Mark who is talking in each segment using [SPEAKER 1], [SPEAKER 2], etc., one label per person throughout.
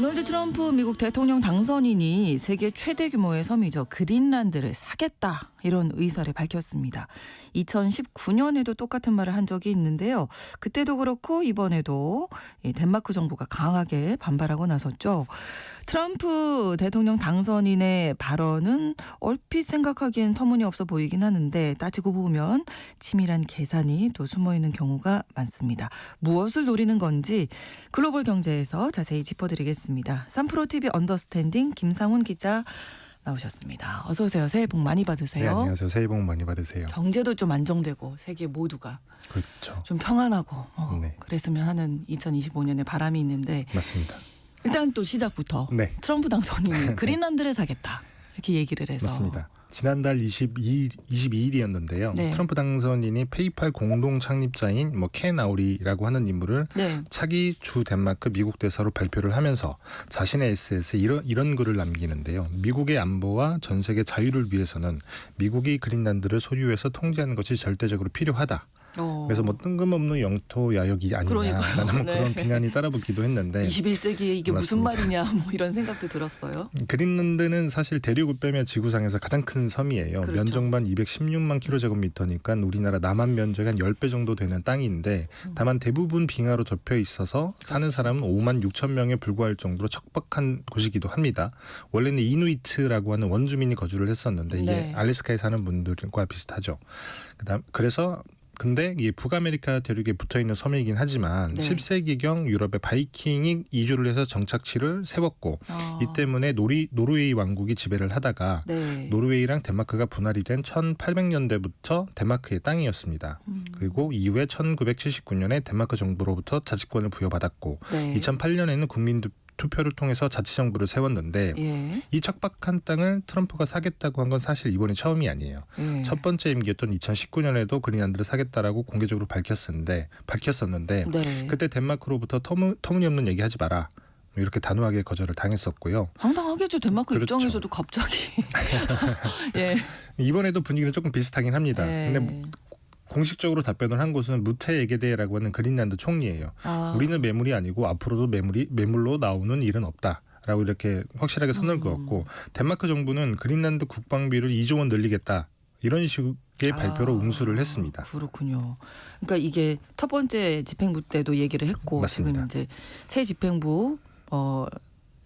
[SPEAKER 1] 도널드 트럼프 미국 대통령 당선인이 세계 최대 규모의 섬이죠. 그린란드를 사겠다. 이런 의사를 밝혔습니다. 2019년에도 똑같은 말을 한 적이 있는데요. 그때도 그렇고 이번에도 덴마크 정부가 강하게 반발하고 나섰죠. 트럼프 대통령 당선인의 발언은 얼핏 생각하기엔 터무니없어 보이긴 하는데 따지고 보면 치밀한 계산이 또 숨어있는 경우가 많습니다. 무엇을 노리는 건지 글로벌 경제에서 자세히 짚어드리겠습니다. 삼프로TV 언더스탠딩 김상훈 기자 나오셨습니다. 어서 오세요. 새해 복 많이 받으세요.
[SPEAKER 2] 네, 안녕하세요. 새해 복 많이 받으세요.
[SPEAKER 1] 경제도 좀 안정되고 세계 모두가
[SPEAKER 2] 그렇죠.
[SPEAKER 1] 좀 평안하고
[SPEAKER 2] 네.
[SPEAKER 1] 그랬으면 하는 2025년에 바람이 있는데
[SPEAKER 2] 맞습니다.
[SPEAKER 1] 일단 또 시작부터
[SPEAKER 2] 네.
[SPEAKER 1] 트럼프 당선인이 그린란드를 사겠다 이렇게 얘기를 해서
[SPEAKER 2] 맞습니다. 지난달 22일이었는데요.
[SPEAKER 1] 네.
[SPEAKER 2] 트럼프 당선인이 페이팔 공동 창립자인 켄 아우리라고 하는 인물을
[SPEAKER 1] 네.
[SPEAKER 2] 차기 주 덴마크 미국 대사로 발표를 하면서 자신의 SNS에 이런 글을 남기는데요. 미국의 안보와 전 세계 자유를 위해서는 미국이 그린란드를 소유해서 통제하는 것이 절대적으로 필요하다. 그래서 뜬금없는 영토 야역이 아니냐라는
[SPEAKER 1] 네.
[SPEAKER 2] 그런 비난이 따라붙기도 했는데
[SPEAKER 1] 21세기에 이게 무슨
[SPEAKER 2] 맞습니다.
[SPEAKER 1] 말이냐 이런 생각도 들었어요.
[SPEAKER 2] 그린란드는 사실 대륙을 빼면 지구상에서 가장 큰 섬이에요.
[SPEAKER 1] 그렇죠.
[SPEAKER 2] 면적만 216만 킬로제곱미터니까 우리나라 남한 면적의 한 10배 정도 되는 땅인데 다만 대부분 빙하로 덮여 있어서 사는 사람은 5만 6천 명에 불과할 정도로 척박한 곳이기도 합니다. 원래는 이누이트라고 하는 원주민이 거주를 했었는데 이게
[SPEAKER 1] 네.
[SPEAKER 2] 알래스카에 사는 분들과 비슷하죠. 그래서 근데 이게 북아메리카 대륙에 붙어있는 섬이긴 하지만
[SPEAKER 1] 네.
[SPEAKER 2] 10세기경 유럽의 바이킹이 이주를 해서 정착지를 세웠고 이 때문에 노르웨이 왕국이 지배를 하다가
[SPEAKER 1] 네.
[SPEAKER 2] 노르웨이랑 덴마크가 분할이 된 1800년대부터 덴마크의 땅이었습니다. 그리고 이후에 1979년에 덴마크 정부로부터 자치권을 부여받았고
[SPEAKER 1] 네.
[SPEAKER 2] 2008년에는 국민 투표를 통해서 자치정부를 세웠는데
[SPEAKER 1] 예.
[SPEAKER 2] 이 척박한 땅을 트럼프가 사겠다고 한 건 사실 이번이 처음이 아니에요.
[SPEAKER 1] 예.
[SPEAKER 2] 첫 번째 임기였던 2019년에도 그린란드를 사겠다라고 공개적으로 밝혔었는데
[SPEAKER 1] 네.
[SPEAKER 2] 그때 덴마크로부터 터무니없는 얘기하지 마라. 이렇게 단호하게 거절을 당했었고요.
[SPEAKER 1] 황당하겠죠. 덴마크
[SPEAKER 2] 그렇죠.
[SPEAKER 1] 입장에서도 갑자기. 예.
[SPEAKER 2] 이번에도 분위기는 조금 비슷하긴 합니다.
[SPEAKER 1] 예.
[SPEAKER 2] 근데 공식적으로 답변을 한 곳은 무테 에게데라고 하는 그린란드 총리예요. 우리는 매물이 아니고 앞으로도 매물로 나오는 일은 없다. 라고 이렇게 확실하게 선을 그었고 덴마크 정부는 그린란드 국방비를 2조 원 늘리겠다. 이런 식의 발표로 응수를 했습니다.
[SPEAKER 1] 그렇군요. 그러니까 이게 첫 번째 집행부 때도 얘기를 했고
[SPEAKER 2] 맞습니다.
[SPEAKER 1] 지금 이제 새 집행부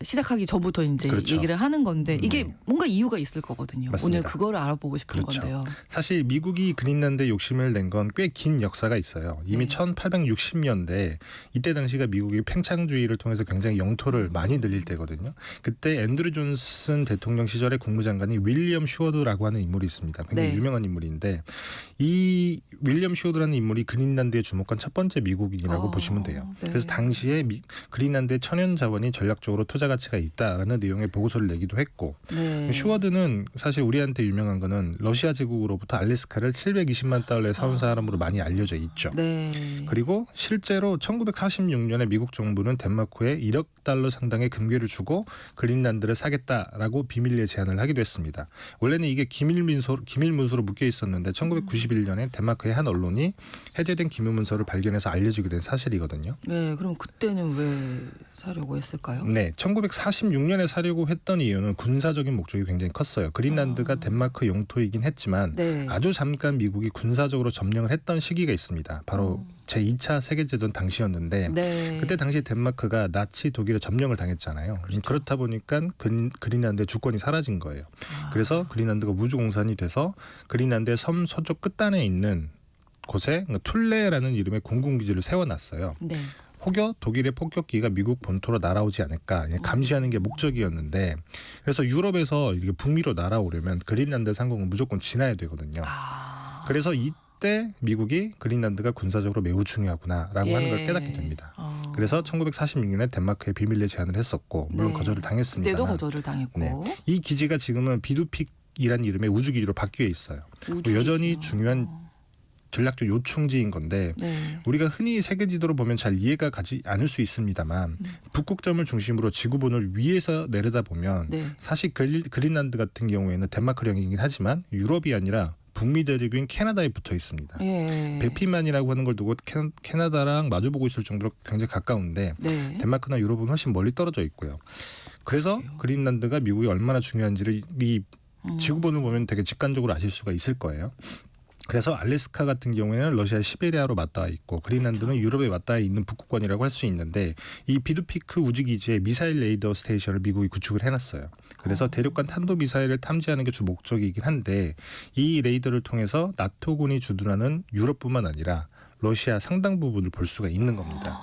[SPEAKER 1] 시작하기 전부터 이제
[SPEAKER 2] 그렇죠.
[SPEAKER 1] 얘기를 하는 건데 이게 뭔가 이유가 있을 거거든요.
[SPEAKER 2] 맞습니다.
[SPEAKER 1] 오늘 그거를 알아보고 싶은
[SPEAKER 2] 그렇죠.
[SPEAKER 1] 건데요.
[SPEAKER 2] 사실 미국이 그린란드에 욕심을 낸 건 꽤 긴 역사가 있어요. 이미
[SPEAKER 1] 네.
[SPEAKER 2] 1860년대 이때 당시가 미국이 팽창주의를 통해서 굉장히 영토를 많이 늘릴 때거든요. 그때 앤드류 존슨 대통령 시절의 국무장관이 윌리엄 슈어드라고 하는 인물이 있습니다. 굉장히
[SPEAKER 1] 네.
[SPEAKER 2] 유명한 인물인데 이 윌리엄 슈어드라는 인물이 그린란드에 주목한 첫 번째 미국인이라고 보시면 돼요.
[SPEAKER 1] 네.
[SPEAKER 2] 그래서 당시에 그린란드의 천연 자원이 전략적으로 투자 가치가 있다라는 내용의 보고서를 내기도 했고
[SPEAKER 1] 네.
[SPEAKER 2] 슈워드는 사실 우리한테 유명한 거는 러시아 제국으로부터 알래스카를 720만 달러에 사온 사람으로 많이 알려져 있죠.
[SPEAKER 1] 네.
[SPEAKER 2] 그리고 실제로 1946년에 미국 정부는 덴마크에 1억 달러 상당의 금괴를 주고 그린란드를 사겠다라고 비밀리에 제안을 하기도 했습니다. 원래는 이게 기밀문서로 묶여 있었는데 1991년에 덴마크의 한 언론이 해제된 기밀문서를 발견해서 알려지게 된 사실이거든요.
[SPEAKER 1] 네. 그럼 그때는 왜 사려고 했을까요?
[SPEAKER 2] 네, 1946년에 사려고 했던 이유는 군사적인 목적이 굉장히 컸어요. 그린란드가 덴마크 영토이긴 했지만
[SPEAKER 1] 네.
[SPEAKER 2] 아주 잠깐 미국이 군사적으로 점령을 했던 시기가 있습니다. 바로 제2차 세계대전 당시였는데
[SPEAKER 1] 네.
[SPEAKER 2] 그때 당시 덴마크가 나치 독일에 점령을 당했잖아요.
[SPEAKER 1] 그렇죠.
[SPEAKER 2] 그렇다 보니까 그린란드의 주권이 사라진 거예요. 그래서 그린란드가 무주공산이 돼서 그린란드의 섬 서쪽 끝단에 있는 곳에 툴레라는 이름의 공군기지를 세워놨어요.
[SPEAKER 1] 네.
[SPEAKER 2] 혹여 독일의 폭격기가 미국 본토로 날아오지 않을까 감시하는 게 목적이었는데 그래서 유럽에서 이게 북미로 날아오려면 그린란드 상공은 무조건 지나야 되거든요. 그래서 이때 미국이 그린란드가 군사적으로 매우 중요하구나라고 하는 걸 깨닫게 됩니다. 그래서 1946년에 덴마크에 비밀리에 제안을 했었고 물론
[SPEAKER 1] 네.
[SPEAKER 2] 거절을 당했습니다.
[SPEAKER 1] 그때도 거절을 당했고.
[SPEAKER 2] 네. 이 기지가 지금은 비두픽이라는 이름의 우주기지로 바뀌어 있어요.
[SPEAKER 1] 우주기지요.
[SPEAKER 2] 여전히 중요한 전략적 요충지인 건데
[SPEAKER 1] 네.
[SPEAKER 2] 우리가 흔히 세계 지도로 보면 잘 이해가 가지 않을 수 있습니다만 북극점을 중심으로 지구본을 위에서 내려다보면
[SPEAKER 1] 네.
[SPEAKER 2] 사실 그린란드 같은 경우에는 덴마크령이긴 하지만 유럽이 아니라 북미 대륙인 캐나다에 붙어 있습니다.
[SPEAKER 1] 예.
[SPEAKER 2] 백피만이라고 하는 걸 두고 캐나다랑 마주보고 있을 정도로 굉장히 가까운데
[SPEAKER 1] 네.
[SPEAKER 2] 덴마크나 유럽은 훨씬 멀리 떨어져 있고요. 그래서
[SPEAKER 1] 그래요?
[SPEAKER 2] 그린란드가 미국이 얼마나 중요한지를 이 지구본을 보면 되게 직관적으로 아실 수가 있을 거예요. 그래서 알래스카 같은 경우에는 러시아 시베리아로 맞닿아 있고 그린란드는
[SPEAKER 1] 그렇죠.
[SPEAKER 2] 유럽에 맞닿아 있는 북극권이라고 할 수 있는데 이 비두피크 우주기지에 미사일 레이더 스테이션을 미국이 구축을 해놨어요. 그래서 대륙간 탄도미사일을 탐지하는 게 주 목적이긴 한데 이 레이더를 통해서 나토군이 주둔하는 유럽뿐만 아니라 러시아 상당 부분을 볼 수가 있는 겁니다.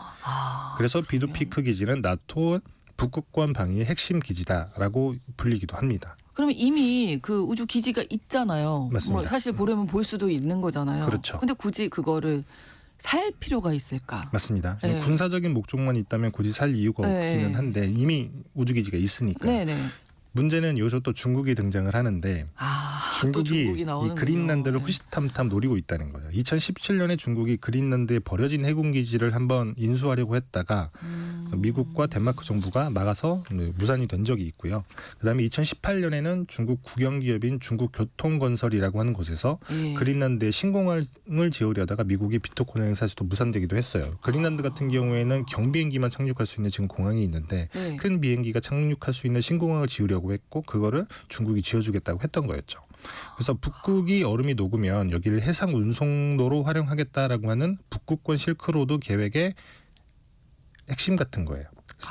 [SPEAKER 2] 그래서 비두피크 기지는 나토 북극권 방위의 핵심 기지다라고 불리기도 합니다.
[SPEAKER 1] 그러면 이미 그 우주 기지가 있잖아요.
[SPEAKER 2] 맞습니다.
[SPEAKER 1] 뭐 사실 보려면 볼 수도 있는 거잖아요.
[SPEAKER 2] 그렇죠.
[SPEAKER 1] 근데 굳이 그거를 살 필요가 있을까?
[SPEAKER 2] 맞습니다.
[SPEAKER 1] 네.
[SPEAKER 2] 군사적인 목적만 있다면 굳이 살 이유가
[SPEAKER 1] 네.
[SPEAKER 2] 없기는 한데 이미 우주기지가 있으니까요.
[SPEAKER 1] 네네.
[SPEAKER 2] 문제는 여기서 또 중국이 등장을 하는데
[SPEAKER 1] 또
[SPEAKER 2] 중국이
[SPEAKER 1] 중국이
[SPEAKER 2] 이
[SPEAKER 1] 나오는군요.
[SPEAKER 2] 그린란드를
[SPEAKER 1] 네.
[SPEAKER 2] 호시탐탐 노리고 있다는 거예요. 2017년에 중국이 그린란드에 버려진 해군기지를 한번 인수하려고 했다가 미국과 덴마크 정부가 막아서 무산이 된 적이 있고요. 그다음에 2018년에는 중국 국영기업인 중국교통건설이라고 하는 곳에서
[SPEAKER 1] 예.
[SPEAKER 2] 그린란드에 신공항을 지으려다가 미국이 비토콘 행사에서도 무산되기도 했어요. 그린란드 같은 경우에는 경비행기만 착륙할 수 있는 지금 공항이 있는데
[SPEAKER 1] 네.
[SPEAKER 2] 큰 비행기가 착륙할 수 있는 신공항을 지으려고 했고 그거를 중국이 지어주겠다고 했던 거였죠. 그래서 북극이 얼음이 녹으면 여기를 해상 운송로로 활용하겠다라고 하는 북극권 실크로드 계획의 핵심 같은 거예요.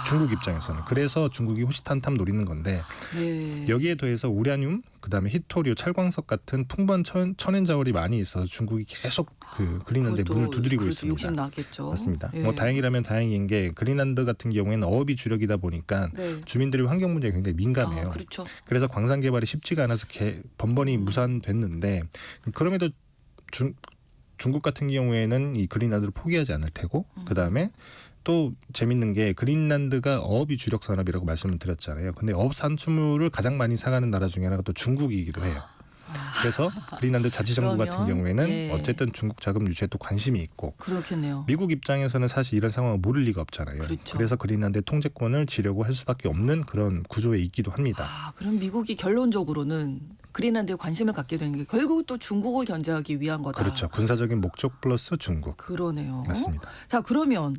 [SPEAKER 2] 중국 입장에서는. 그래서 중국이 호시탐탐 노리는 건데
[SPEAKER 1] 네.
[SPEAKER 2] 여기에 더해서 우라늄, 그다음에 히토리오, 철광석 같은 풍부한 천연 자원이 많이 있어서 중국이 계속 그 그린란드에
[SPEAKER 1] 그것도
[SPEAKER 2] 문을 두드리고
[SPEAKER 1] 그래도
[SPEAKER 2] 있습니다.
[SPEAKER 1] 욕심 나겠죠.
[SPEAKER 2] 맞습니다.
[SPEAKER 1] 예.
[SPEAKER 2] 뭐 다행이라면 다행인 게 그린란드 같은 경우에는 어업이 주력이다 보니까
[SPEAKER 1] 네.
[SPEAKER 2] 주민들이 환경 문제에 굉장히 민감해요.
[SPEAKER 1] 그렇죠.
[SPEAKER 2] 그래서 광산 개발이 쉽지가 않아서 번번이 무산됐는데 그럼에도 중국 같은 경우에는 이 그린란드를 포기하지 않을 테고 그다음에 또 재밌는 게 그린란드가 어업이 주력 산업이라고 말씀을 드렸잖아요. 근데 어업 산수물을 가장 많이 사가는 나라 중에 하나가 또 중국이기도 해요. 그래서 그린란드 자치정부 같은
[SPEAKER 1] 그러면,
[SPEAKER 2] 경우에는
[SPEAKER 1] 예.
[SPEAKER 2] 어쨌든 중국 자금 유치에 또 관심이 있고
[SPEAKER 1] 그렇겠네요.
[SPEAKER 2] 미국 입장에서는 사실 이런 상황을 모를 리가 없잖아요.
[SPEAKER 1] 그렇죠.
[SPEAKER 2] 그래서 그린란드의 통제권을 지려고 할 수밖에 없는 그런 구조에 있기도 합니다.
[SPEAKER 1] 그럼 미국이 결론적으로는 그린란드에 관심을 갖게 되는 게 결국 또 중국을 견제하기 위한 거다.
[SPEAKER 2] 그렇죠. 군사적인 목적 플러스 중국.
[SPEAKER 1] 그러네요.
[SPEAKER 2] 맞습니다.
[SPEAKER 1] 자, 그러면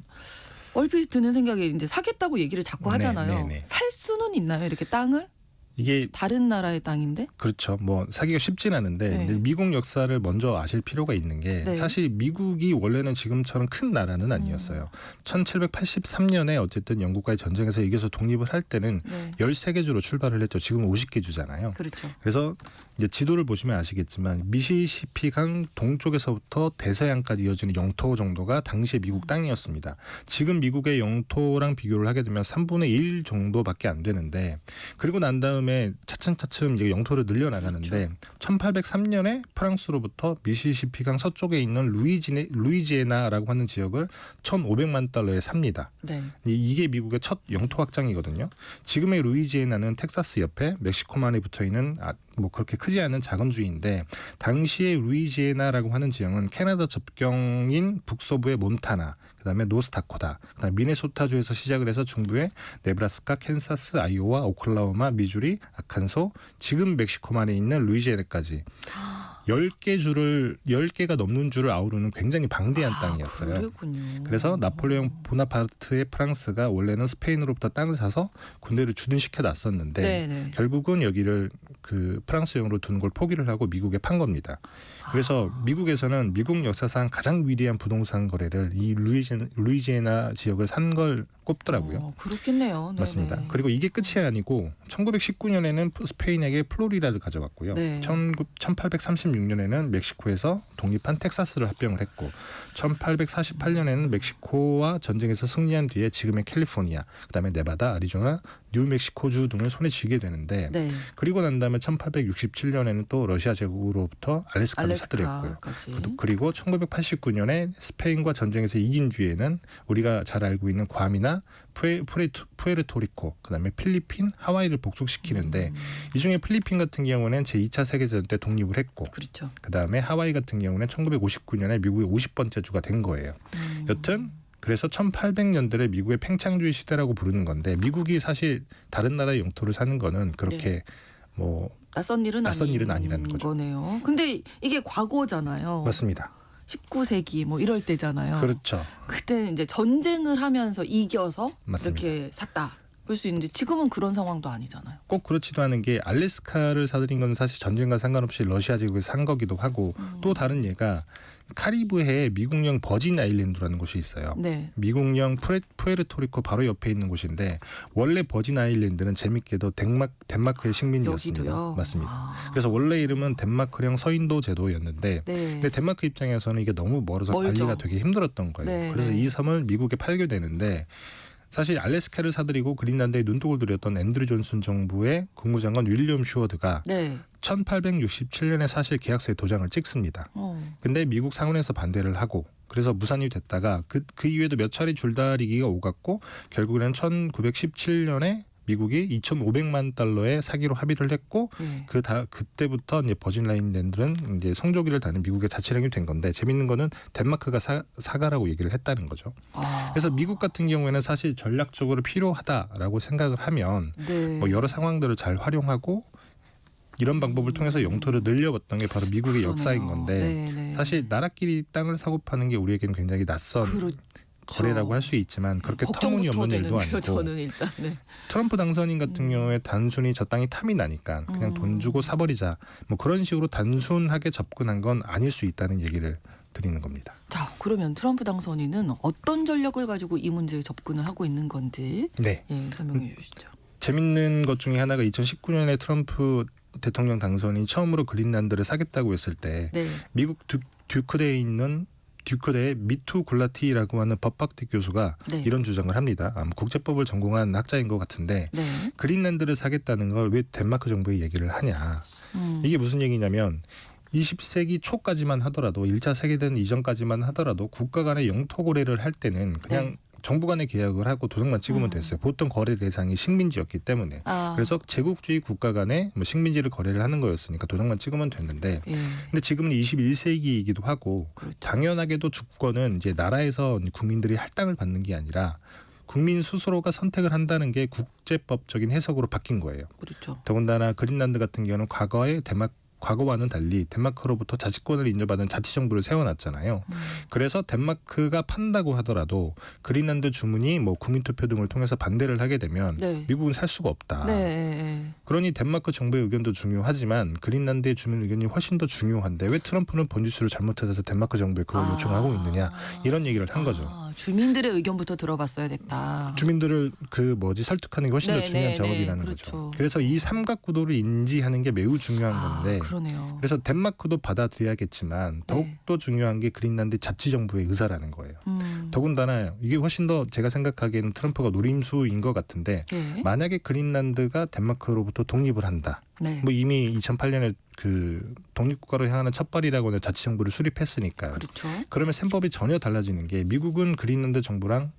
[SPEAKER 1] 얼핏 드는 생각에 이제 사겠다고 얘기를 자꾸 하잖아요.
[SPEAKER 2] 네.
[SPEAKER 1] 살 수는 있나요? 이렇게 땅을?
[SPEAKER 2] 이게
[SPEAKER 1] 다른 나라의 땅인데?
[SPEAKER 2] 그렇죠. 뭐 사기가 쉽진 않은데
[SPEAKER 1] 네.
[SPEAKER 2] 근데 미국 역사를 먼저 아실 필요가 있는 게
[SPEAKER 1] 네.
[SPEAKER 2] 사실 미국이 원래는 지금처럼 큰 나라는 아니었어요. 1783년에 어쨌든 영국과의 전쟁에서 이겨서 독립을 할 때는
[SPEAKER 1] 네.
[SPEAKER 2] 13개 주로 출발을 했죠. 지금은 50개 주잖아요.
[SPEAKER 1] 그렇죠.
[SPEAKER 2] 그래서 이제 지도를 보시면 아시겠지만 미시시피강 동쪽에서부터 대서양까지 이어지는 영토 정도가 당시의 미국 땅이었습니다. 지금 미국의 영토랑 비교를 하게 되면 3분의 1 정도밖에 안 되는데 그리고 난 다음에 차츰차츰 이제 영토를 늘려나가는데 1803년에 프랑스로부터 미시시피강 서쪽에 있는 루이지애나라고 하는 지역을 1,500만 달러에 삽니다.
[SPEAKER 1] 네.
[SPEAKER 2] 이게 미국의 첫 영토 확장이거든요. 지금의 루이지애나는 텍사스 옆에 멕시코만에 붙어 있는 뭐 그렇게 크지 않은 작은 주인데 당시의 루이지애나라고 하는 지역은 캐나다 접경인 북서부의 몬타나, 그다음에 노스다코타, 그다음에 미네소타주에서 시작을 해서 중부의 네브라스카, 캔사스, 아이오와, 오클라호마, 미주리, 아칸소, 지금 멕시코만에 있는 루이지애나까지 10개가 넘는 주를 아우르는 굉장히 방대한 땅이었어요.
[SPEAKER 1] 그랬군요.
[SPEAKER 2] 그래서 나폴레옹 보나파르트의 프랑스가 원래는 스페인으로부터 땅을 사서 군대를 주둔시켜 놨었는데
[SPEAKER 1] 네네.
[SPEAKER 2] 결국은 여기를 그 프랑스용으로 둔 걸 포기를 하고 미국에 판 겁니다. 그래서 미국에서는 미국 역사상 가장 위대한 부동산 거래를 이 루이지애나 지역을 산 걸 꼽더라고요.
[SPEAKER 1] 그렇겠네요. 네네.
[SPEAKER 2] 맞습니다. 그리고 이게 끝이 아니고 1919년에는 스페인에게 플로리다를 가져갔고요.
[SPEAKER 1] 네.
[SPEAKER 2] 1836년에는 멕시코에서 독립한 텍사스를 합병을 했고 1848년에는 멕시코와 전쟁에서 승리한 뒤에 지금의 캘리포니아, 그다음에 네바다, 아리조나, 뉴멕시코주 등을 손에 쥐게 되는데
[SPEAKER 1] 네.
[SPEAKER 2] 그리고 난 다음에 1867년에는 또 러시아 제국으로부터 알래스카를 사들였고요.
[SPEAKER 1] 알래스카까지.
[SPEAKER 2] 그리고 1989년에 스페인과 전쟁에서 이긴 뒤에는 우리가 잘 알고 있는 괌이나 푸에르토리코, 그다음에 필리핀, 하와이를 복속시키는데 이 중에 필리핀 같은 경우는 제2차 세계대전 때 독립을 했고
[SPEAKER 1] 그렇죠.
[SPEAKER 2] 그다음에 하와이 같은 경우는 1959년에 미국의 50번째 주가 된 거예요. 여튼 그래서 1800년대를 미국의 팽창주의 시대라고 부르는 건데 미국이 사실 다른 나라의 영토를 사는 거는 그렇게 뭐
[SPEAKER 1] 낯선 일은
[SPEAKER 2] 아니라는 거죠.
[SPEAKER 1] 거네요. 근데 이게 과거잖아요.
[SPEAKER 2] 맞습니다.
[SPEAKER 1] 19세기 뭐 이럴 때잖아요.
[SPEAKER 2] 그렇죠.
[SPEAKER 1] 그때는 이제 전쟁을 하면서 이겨서
[SPEAKER 2] 맞습니다.
[SPEAKER 1] 이렇게 샀다. 볼 수 있는데 지금은 그런 상황도 아니잖아요.
[SPEAKER 2] 꼭 그렇지도 않은 게 알래스카를 사들인 건 사실 전쟁과 상관없이 러시아 제국에서 산 거기도 하고 또 다른 예가 카리브해에 미국령 버진 아일랜드라는 곳이 있어요.
[SPEAKER 1] 네.
[SPEAKER 2] 미국령 푸에르토리코 바로 옆에 있는 곳인데 원래 버진 아일랜드는 재밌게도 덴마크의 식민지였습니다.
[SPEAKER 1] 여기도요?
[SPEAKER 2] 맞습니다. 그래서 원래 이름은 덴마크령 서인도 제도였는데
[SPEAKER 1] 네.
[SPEAKER 2] 근데 덴마크 입장에서는 이게 너무 멀어서
[SPEAKER 1] 멀죠.
[SPEAKER 2] 관리가 되게 힘들었던 거예요.
[SPEAKER 1] 네,
[SPEAKER 2] 그래서
[SPEAKER 1] 네.
[SPEAKER 2] 이 섬을 미국에 팔게 되는데 사실 알래스카를 사들이고 그린란드에 눈독을 들였던 앤드류 존슨 정부의 국무장관 윌리엄 슈워드가
[SPEAKER 1] 네.
[SPEAKER 2] 1867년에 사실 계약서에 도장을 찍습니다. 근데 미국 상원에서 반대를 하고 그래서 무산이 됐다가 그 이후에도 몇 차례 줄다리기가 오갔고 결국에는 1917년에 미국이 2,500만 달러의 사기로 합의를 했고
[SPEAKER 1] 네.
[SPEAKER 2] 그때부터 이제 버진 아일랜드는 이제 성조기를 다는 미국의 자치령이 된 건데 재밌는 거는 덴마크가 사가라고 얘기를 했다는 거죠. 그래서 미국 같은 경우에는 사실 전략적으로 필요하다라고 생각을 하면
[SPEAKER 1] 네.
[SPEAKER 2] 뭐 여러 상황들을 잘 활용하고 이런 방법을 통해서 영토를 늘려봤던 게 바로 미국의
[SPEAKER 1] 그러네요.
[SPEAKER 2] 역사인 건데
[SPEAKER 1] 네, 네.
[SPEAKER 2] 사실 나라끼리 땅을 사고 파는 게 우리에게는 굉장히 낯선
[SPEAKER 1] 그렇죠.
[SPEAKER 2] 거래라고 할 수 있지만 그렇게 터무니없는 일도 아니고
[SPEAKER 1] 저는 일단 네.
[SPEAKER 2] 트럼프 당선인 같은 경우에 단순히 저 땅이 탐이 나니까 그냥 돈 주고 사버리자 뭐 그런 식으로 단순하게 접근한 건 아닐 수 있다는 얘기를 드리는 겁니다.
[SPEAKER 1] 자, 그러면 트럼프 당선인은 어떤 전략을 가지고 이 문제에 접근을 하고 있는 건지
[SPEAKER 2] 네.
[SPEAKER 1] 예, 설명해 주시죠.
[SPEAKER 2] 재밌는 것 중에 하나가 2019년에 트럼프 대통령 당선이 처음으로 그린란드를 사겠다고 했을 때
[SPEAKER 1] 네.
[SPEAKER 2] 미국 듀크대에 있는 듀크대의 미투 굴라티라고 하는 법학대 교수가
[SPEAKER 1] 네.
[SPEAKER 2] 이런 주장을 합니다. 아마 국제법을 전공한 학자인 것 같은데
[SPEAKER 1] 네.
[SPEAKER 2] 그린란드를 사겠다는 걸 왜 덴마크 정부에 얘기를 하냐. 이게 무슨 얘기냐면 20세기 초까지만 하더라도 1차 세계대전 이전까지만 하더라도 국가 간의 영토 거래를 할 때는 그냥
[SPEAKER 1] 네.
[SPEAKER 2] 정부 간의 계약을 하고 도장만 찍으면 됐어요. 보통 거래 대상이 식민지였기 때문에. 그래서 제국주의 국가 간에 뭐 식민지를 거래를 하는 거였으니까 도장만 찍으면 됐는데
[SPEAKER 1] 예.
[SPEAKER 2] 근데 지금은 21세기이기도 하고
[SPEAKER 1] 그렇죠.
[SPEAKER 2] 당연하게도 주권은 이제 나라에서 국민들이 할당을 받는 게 아니라 국민 스스로가 선택을 한다는 게 국제법적인 해석으로 바뀐 거예요.
[SPEAKER 1] 그렇죠.
[SPEAKER 2] 더군다나 그린란드 같은 경우는 과거와는 달리 덴마크로부터 자치권을 인정받은 자치정부를 세워놨잖아요. 그래서 덴마크가 판다고 하더라도 그린란드 주민이 뭐 국민투표 등을 통해서 반대를 하게 되면
[SPEAKER 1] 네.
[SPEAKER 2] 미국은 살 수가 없다.
[SPEAKER 1] 네.
[SPEAKER 2] 그러니 덴마크 정부의 의견도 중요하지만 그린란드의 주민 의견이 훨씬 더 중요한데 왜 트럼프는 본짓수를 잘못해서 덴마크 정부에 그걸 요청하고 있느냐 이런 얘기를 한 거죠.
[SPEAKER 1] 주민들의 의견부터 들어봤어야 됐다.
[SPEAKER 2] 주민들을 설득하는 게 훨씬 더 중요한 작업이라는
[SPEAKER 1] 그렇죠.
[SPEAKER 2] 거죠. 그래서 이 삼각구도를 인지하는 게 매우 중요한 건데
[SPEAKER 1] 그러네요.
[SPEAKER 2] 그래서 덴마크도 받아들여야겠지만 더욱더 중요한 게 그린란드 자치정부의 의사라는 거예요. 더군다나 이게 훨씬 더 제가 생각하기에는 트럼프가 노림수인 것 같은데
[SPEAKER 1] 예.
[SPEAKER 2] 만약에 그린란드가 덴마크로부터 독립을 한다.
[SPEAKER 1] 네.
[SPEAKER 2] 뭐 이미 2008년에 그 독립국가로 향하는 첫발이라고 하는 자치정부를 수립했으니까요.
[SPEAKER 1] 그렇죠.
[SPEAKER 2] 그러면 셈법이 전혀 달라지는 게 미국은 그린란드 정부랑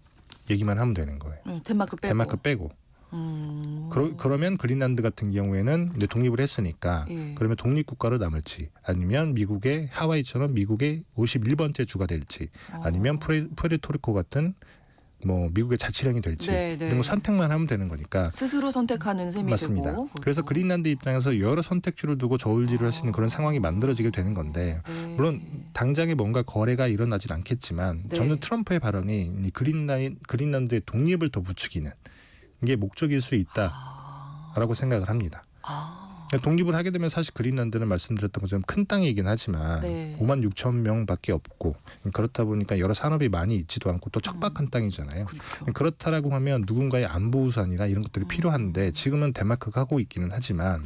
[SPEAKER 2] 얘기만 하면 되는 거예요.
[SPEAKER 1] 덴마크 빼고.
[SPEAKER 2] 그러면 그린란드 같은 경우에는 이제 독립을 했으니까
[SPEAKER 1] 예.
[SPEAKER 2] 그러면 독립국가로 남을지 아니면 미국의 하와이처럼 미국의 51번째 주가 될지 아니면 푸에르토리코 같은 뭐 미국의 자치령이 될지 이런 거 선택만 하면 되는 거니까
[SPEAKER 1] 스스로 선택하는 셈이
[SPEAKER 2] 맞습니다.
[SPEAKER 1] 되고.
[SPEAKER 2] 그래서 그린란드 입장에서 여러 선택지를 두고 저울질을 할 수 있는 그런 상황이 만들어지게 되는 건데 물론 당장에 뭔가 거래가 일어나진 않겠지만 저는 트럼프의 발언이 이 그린란드의 독립을 더 부추기는 게 목적일 수 있다라고 생각을 합니다. 독립을 하게 되면 사실 그린란드는 말씀드렸던 것처럼 큰 땅이긴 하지만 5만 6천 명밖에 없고 그렇다 보니까 여러 산업이 많이 있지도 않고 또 척박한 땅이잖아요.
[SPEAKER 1] 그렇죠.
[SPEAKER 2] 그렇다라고 하면 누군가의 안보 우산이나 이런 것들이 필요한데 지금은 덴마크가 하고 있기는 하지만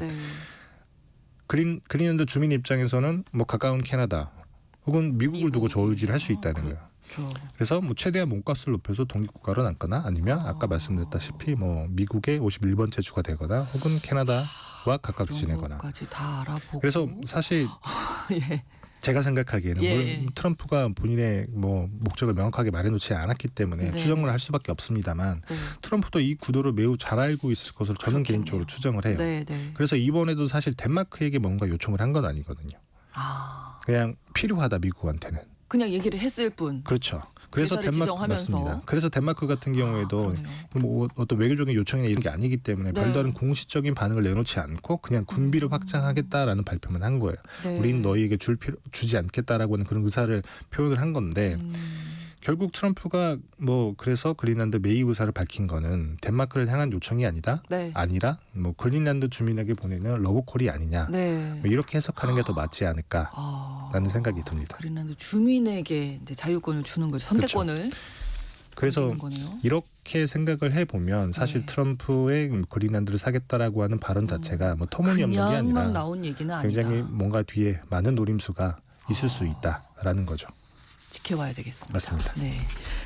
[SPEAKER 2] 그린란드 주민 입장에서는 뭐 가까운 캐나다 혹은 미국을 두고 저울질을 할 수 있다는 거예요. 그래서 뭐 최대한 몸값을 높여서 독립국가로 남거나 아니면 아까 말씀드렸다시피 뭐 미국의 51번째 주가 되거나 혹은 캐나다와 가깝게 지내거나.
[SPEAKER 1] 다 알아보고.
[SPEAKER 2] 그래서 사실
[SPEAKER 1] 예.
[SPEAKER 2] 제가 생각하기에는 물론 트럼프가 본인의 뭐 목적을 명확하게 말해놓지 않았기 때문에 추정을 할 수밖에 없습니다만 트럼프도 이 구도를 매우 잘 알고 있을 것으로 저는 개인적으로 추정을 해요. 그래서 이번에도 사실 덴마크에게 뭔가 요청을 한 건 아니거든요. 그냥 필요하다 미국한테는.
[SPEAKER 1] 그냥 얘기를 했을 뿐.
[SPEAKER 2] 그렇죠. 그래서
[SPEAKER 1] 대사를 지정하면서.
[SPEAKER 2] 맞습니다. 그래서 덴마크 같은 경우에도
[SPEAKER 1] 그러네요.
[SPEAKER 2] 뭐 어떤 외교적인 요청이나 이런 게 아니기 때문에
[SPEAKER 1] 네.
[SPEAKER 2] 별다른 공식적인 반응을 내놓지 않고 그냥 군비를 확장하겠다라는 발표만 한 거예요.
[SPEAKER 1] 네.
[SPEAKER 2] 우린 너희에게 주지 않겠다라고 하는 그런 의사를 표현을 한 건데 결국 트럼프가 뭐 그래서 그린란드 매입 의사를 밝힌 거는 덴마크를 향한 요청이
[SPEAKER 1] 네.
[SPEAKER 2] 아니라 뭐 그린란드 주민에게 보내는 러브콜이 아니냐
[SPEAKER 1] 네.
[SPEAKER 2] 뭐 이렇게 해석하는 게 더 맞지 않을까라는
[SPEAKER 1] 아,
[SPEAKER 2] 생각이 듭니다.
[SPEAKER 1] 그린란드 주민에게 이제 자유권을 주는 거죠. 선택권을.
[SPEAKER 2] 그래서
[SPEAKER 1] 주는 거네요.
[SPEAKER 2] 이렇게 생각을 해보면 사실
[SPEAKER 1] 네.
[SPEAKER 2] 트럼프의 그린란드를 사겠다라고 하는 발언 자체가 뭐 터무니없는 게
[SPEAKER 1] 그냥만
[SPEAKER 2] 아니라
[SPEAKER 1] 나온 얘기는 아니다.
[SPEAKER 2] 굉장히 뭔가 뒤에 많은 노림수가 있을 수 있다라는 거죠.
[SPEAKER 1] 지켜봐야 되겠습니다.
[SPEAKER 2] 맞습니다.
[SPEAKER 1] 네,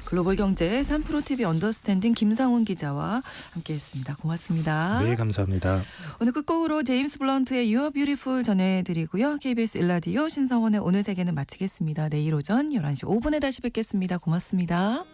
[SPEAKER 1] 글로벌 경제 3프로 TV 언더스탠딩 김상훈 기자와 함께했습니다. 고맙습니다.
[SPEAKER 2] 네, 감사합니다.
[SPEAKER 1] 오늘 끝곡으로 제임스 블런트의 You Are Beautiful 전해드리고요. KBS 1라디오 신성원의 오늘 세계는 마치겠습니다. 내일 오전 11시 5분에 다시 뵙겠습니다. 고맙습니다.